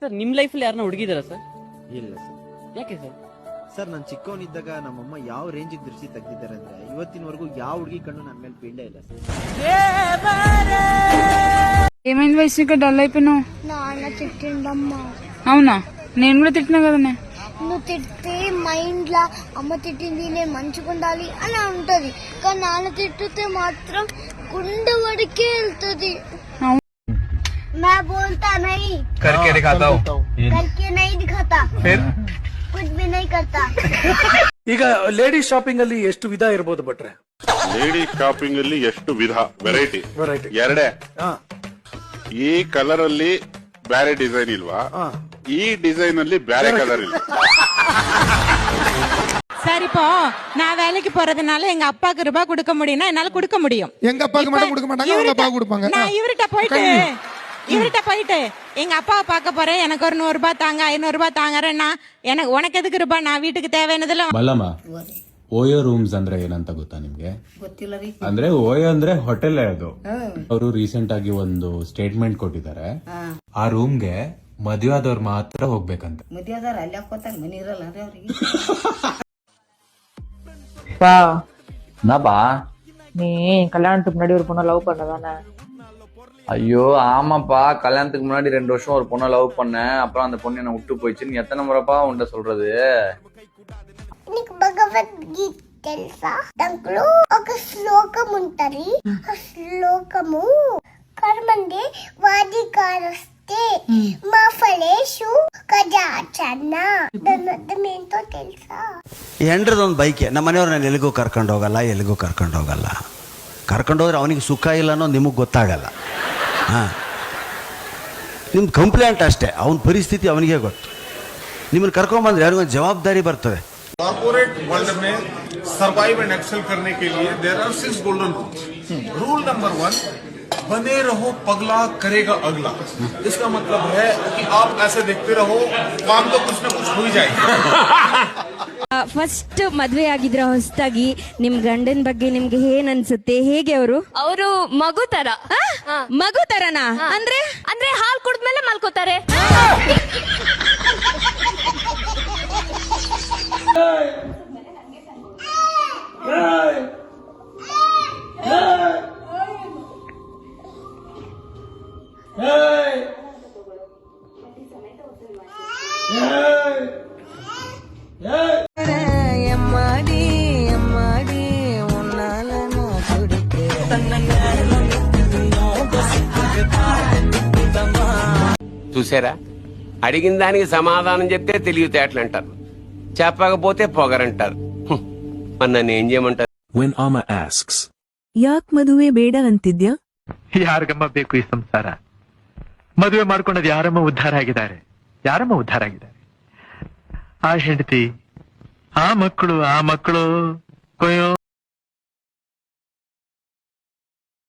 Sir ನಿಮ್ ಲೈಫಲ್ಲಿ ಯಾರನ್ನ ಹುಡುಗಿದಾರ ಸರ್? ಇಲ್ಲ ಸರ್. ಯಾಕೆ ಸರ್? ಸರ್ ನಾನು ಚಿಕ್ಕವನಿದ್ದಾಗ ನಮ್ಮಮ್ಮ ಯಾವ ರೇಂಜಿಗೆ ದೃಷ್ಟಿ ತೆಗ್ದಿದ್ದಾರೆ ಅಂದ್ರೆ ಇವತ್ತಿನವರೆಗೂ ಯಾವ ಹುಡುಗಿ ಕಣ್ಣು ನನ್ನ ಮೇಲೆ ಬೀಳಲೇ ಇಲ್ಲ ಸರ್. ఏమైంది వైష్ణవిక డల్ అయిపోయినావు? నాన్న తిట్టిండమ్మా. అవునా? నేను కూడా తిట్టినా కదనే. నువ్వు తిట్టితే మైండ్ లా అమ్మ తిట్టింది నేను మంచిగా ఉండాలి అని ఉంటది, కానీ నాన్న తిట్టితే మాత్రం గుండె వడికే వెళ్తుంది. मैं बोलता नहीं, करके दिखाता हूँ, करके नहीं दिखाता, फिर कुछ भी नहीं करता. ಈಗ ಲೇಡೀಸ್ ಶಾಪಿಂಗ್ ಅಲ್ಲಿ ಎಷ್ಟು ವಿಧ ಇರಬಹುದು ಭಟ್ರೆ? ಲೇಡೀಸ್ ಶಾಪಿಂಗ್ ಅಲ್ಲಿ ಎಷ್ಟು ವಿಧ ವೆರೈಟಿ? ಎರಡೇ. ಈ ಕಲರ್ ಅಲ್ಲಿ ಬೇರೆ ಡಿಸೈನ್ ಇಲ್ವಾ? ಈ ಡಿಸೈನ್ ಅಲ್ಲಿ ಬೇರೆ கலர் இல்ல. சரி, இப்போ நான் வேலைக்கு போறதுனால எங்க அப்பாக்கு ரூபாய் கொடுக்க முடியும்னா என்னால கொடுக்க முடியும். எங்க அப்பாக்கு மட்டும் கொடுக்க மாட்டாங்க, அவங்க அப்பா கொடுப்பாங்க. நான் இவர்கிட்ட போயிட்டு எங்க அப்பாவை பார்க்க போறேன், எனக்கு ஒரு 100 ரூபாய் தாங்க, 500 ரூபாய் தாங்கறேன்னா எனக்கு உனக்கு எதுக்கு ரூபாய், நான் வீட்டுக்கு தேவையானதுல ಮಲ್ಲಮ್ಮ. ಓಯೋ ರೂಮ್ಸ್ ಅಂದ್ರೆ ಏನಂತ ಗೊತ್ತಾ ನಿಮ್ಗೆ? ಅಂದ್ರೆ ಓಯೋ ಅಂದ್ರೆ ಹೋಟೆಲ್ ಅದು. ಅವರು ರೀಸೆಂಟ್ ಆಗಿ ಒಂದು ಸ್ಟೇಟ್ಮೆಂಟ್ ಕೊಟ್ಟಿದ್ದಾರೆ, ಆ ರೂಮ್ಗೆ ಮದುವೆ ಆದವ್ರು ಮಾತ್ರ ಹೋಗ್ಬೇಕಂತ. நீ கல்யாணத்துக்கு முன்னாடி ஒரு பொண்ணை லவ் பண்ணதானே? ஐயோ ஆமாப்பா, கல்யாணத்துக்கு முன்னாடி 2 வருஷம் ஒரு பொண்ணை லவ் பண்ணேன். அப்புறம் அந்த பொண்ணு என்ன விட்டு போயிடுச்சு. நீ எத்தனை முறைப்பா உன்கிட்ட சொல்றது? నీకు భగవద్గీత తెలుసా? దాంట్లో ఒక శ్లోకం ఉంటది. ఆ శ్లోకము కర్మండే వాదికారస్తే మా ఫలేషు కజాచన. దాని అర్థం ఏంటో తెలుసా? ಹೆಂಡ್ರದೊಂದು ಬೈಕೆ. ನಮ್ಮ ಮನೆಯವ್ರು ನಾನು ಎಲ್ಲಿಗೂ ಕರ್ಕೊಂಡು ಹೋಗಲ್ಲ. ಕರ್ಕೊಂಡೋದ್ರೆ ಅವನಿಗೆ ಸುಖ ಇಲ್ಲ ಅನ್ನೋದು ನಿಮಗೆ ಗೊತ್ತಾಗಲ್ಲ. ನಿಮ್ಮ ಕಂಪ್ಲೇಂಟ್ ಅಷ್ಟೇ, ಅವನ ಪರಿಸ್ಥಿತಿ ಅವನಿಗೆ ಗೊತ್ತು. ನಿಮ್ಮನ್ನು ಕರ್ಕೊಂಬಂದ್ರೆ ಯಾರಿಗೂ ಜವಾಬ್ದಾರಿ ಬರ್ತದೆ. कॉर्पोरेट वर्ल्ड में सर्वाइव एंड एक्सेल करने के लिए there are 6 golden rules. Rule number 1, बने रहो पगला करेगा अगला. इसका मतलब है कि आप ऐसे देखते रहो, काम तो कुछ ना कुछ हो ही जाएगा. ಫಸ್ಟ್ ಮದ್ವೆ ಆಗಿದ್ರ ಹೊಸದಾಗಿ ನಿಮ್ ಗಂಡನ್ ಬಗ್ಗೆ ನಿಮ್ಗೆ ಏನ್ ಅನ್ಸುತ್ತೆ? ಹೇಗೆ ಅವರು ಮಗು ತರನಾ? ಅಂದ್ರೆ ಹಾಲ್ ಕುಡ್ದ್ಮೇಲೆ ಮಲ್ಕೋತಾರೆ. చూసారా, అడిగిన దానికి సమాధానం చెప్తే తెలివితేటలు అంటారు, చెప్పకపోతే పొగరంటారు. మరి నన్ను ఏం చేయమంటారు? When Amma asks, ಯಾಕ್ ಮದುವೆ ಬೇಡ ಅಂತಿದ್ಯಾ? ಯಾರಿಗಮ್ಮ ಬೇಕು ಈ ಸಂಸಾರ? ಮದುವೆ ಮಾಡ್ಕೊಂಡದ್ ಯಾರಮ್ಮ ಉದ್ಧಾರ ಆಗಿದ್ದಾರೆ? ಆ ಹೆಂಡತಿ, ಆ ಮಕ್ಕಳು ಕೊಯ್ಯೋ